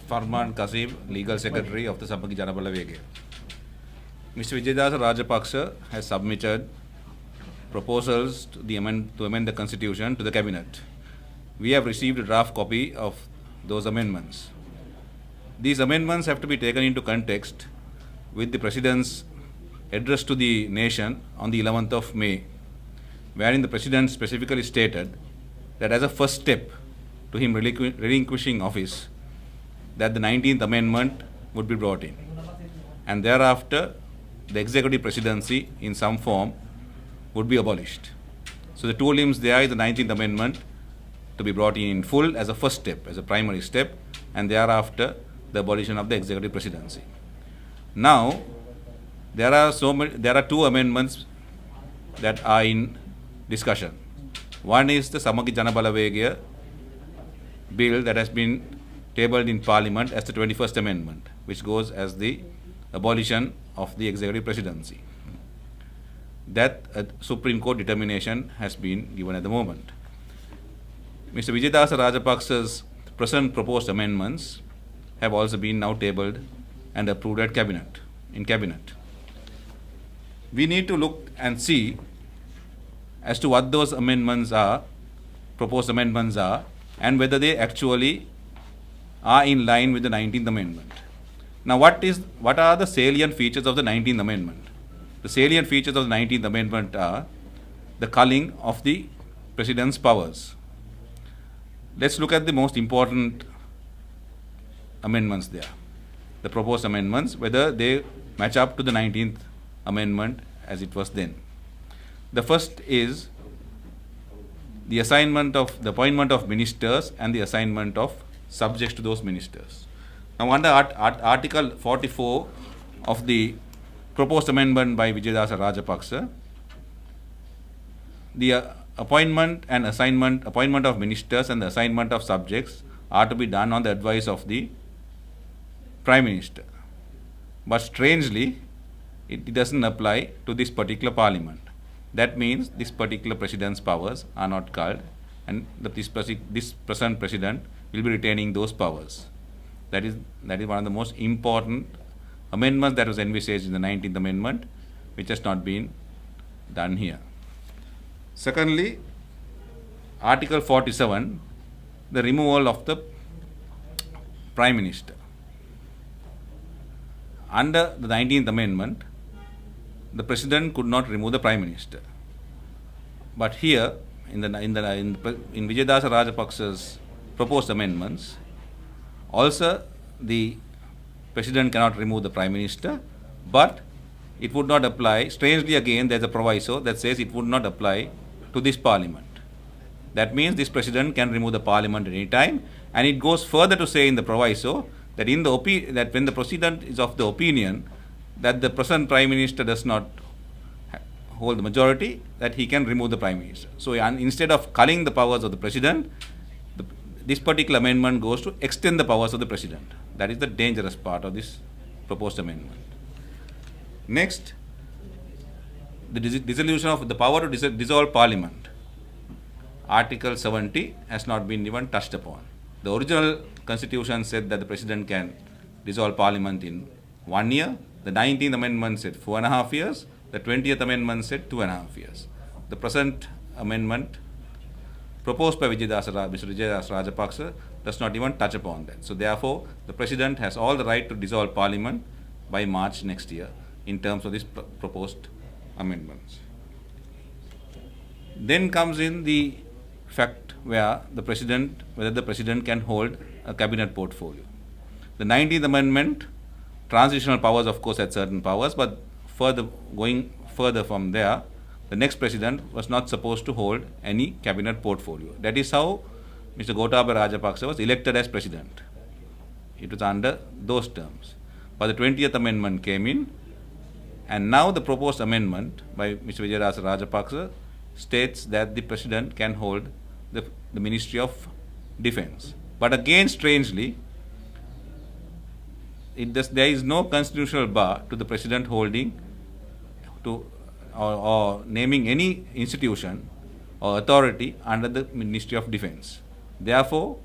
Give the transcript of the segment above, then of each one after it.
Farman Cassim, Legal Secretary of the Samaki Janabala Vege. Mr. Vijayadasa Rajapaksa has submitted proposals to amend the Constitution to the Cabinet. We have received a draft copy of those amendments. These amendments have to be taken into context with the President's address to the nation on the 11th of May, wherein the President specifically stated that as a first step to him relinquishing office, that the 19th Amendment would be brought in. And thereafter, the executive presidency in some form would be abolished. So the two limbs there is the 19th Amendment to be brought in full as a first step, as a primary step, and thereafter the abolition of the executive presidency. Now, there are two amendments that are in discussion. One is the Samaki Janabalavegya bill that has been tabled in Parliament as the 21st Amendment, which goes as the abolition of the executive presidency. That Supreme Court determination has been given at the moment. Mr. Vijayadasa Rajapaksa's present proposed amendments have also been now tabled and approved at in cabinet. We need to look and see as to what those amendments are, proposed amendments are, and whether they actually are in line with the 19th Amendment. Now, what are the salient features of the 19th Amendment? The salient features of the 19th Amendment are the culling of the President's powers. Let's look at the most important amendments there, the proposed amendments, whether they match up to the 19th Amendment as it was then. The first is the appointment of ministers and the assignment of subjects to those ministers. Now, under Article 44 of the proposed amendment by Vijayadasa Rajapaksa, the appointment of ministers and the assignment of subjects are to be done on the advice of the Prime Minister. But strangely, it doesn't apply to this particular Parliament. That means this particular President's powers are not culled, and this present President will be retaining those powers. That is one of the most important amendments that was envisaged in the 19th Amendment, which has not been done here. Secondly, Article 47, the removal of the Prime Minister. Under the 19th Amendment, the President could not remove the Prime Minister. But here, in Vijayadasa Rajapaksa's proposed amendments, also the President cannot remove the Prime Minister, but it would not apply. Strangely again, there is a proviso that says it would not apply to this Parliament. That means this President can remove the Parliament at any time, and it goes further to say in the proviso that when the President is of the opinion that the present Prime Minister does not hold the majority, that he can remove the Prime Minister. So instead of culling the powers of the President, this particular amendment goes to extend the powers of the President. That is the dangerous part of this proposed amendment. Next, the dissolution of the power to dissolve Parliament. Article 70 has not been even touched upon. The original Constitution said that the President can dissolve Parliament in 1 year. The 19th Amendment said 4.5 years. The 20th Amendment said 2.5 years. The present amendment proposed by Mr. Vijayadasa Rajapaksa does not even touch upon that. So therefore, the President has all the right to dissolve Parliament by March next year in terms of these proposed amendments. Then comes in the fact whether the President can hold a cabinet portfolio. The 19th Amendment, transitional powers of course had certain powers, but going further from there, the next President was not supposed to hold any cabinet portfolio. That is how Mr. Gotabaya Rajapaksa was elected as President. It was under those terms. But the 20th Amendment came in, and now the proposed amendment by Mr. Vijayadasa Rajapaksa states that the President can hold the Ministry of Defence. But again, strangely, there is no constitutional bar to the President holding or naming any institution or authority under the Ministry of Defence. Therefore,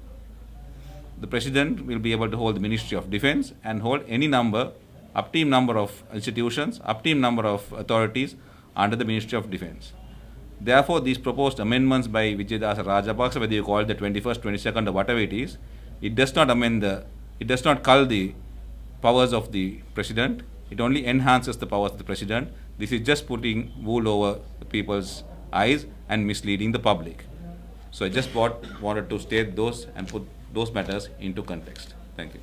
the President will be able to hold the Ministry of Defense and hold any number, up-team number of institutions, up-team number of authorities under the Ministry of Defense. Therefore, these proposed amendments by Vijayadasa Rajapaksa, whether you call it the 21st, 22nd or whatever it is, it does not cull the powers of the President. It only enhances the powers of the President. This is just putting wool over the people's eyes and misleading the public. So I just wanted to state those and put those matters into context. Thank you.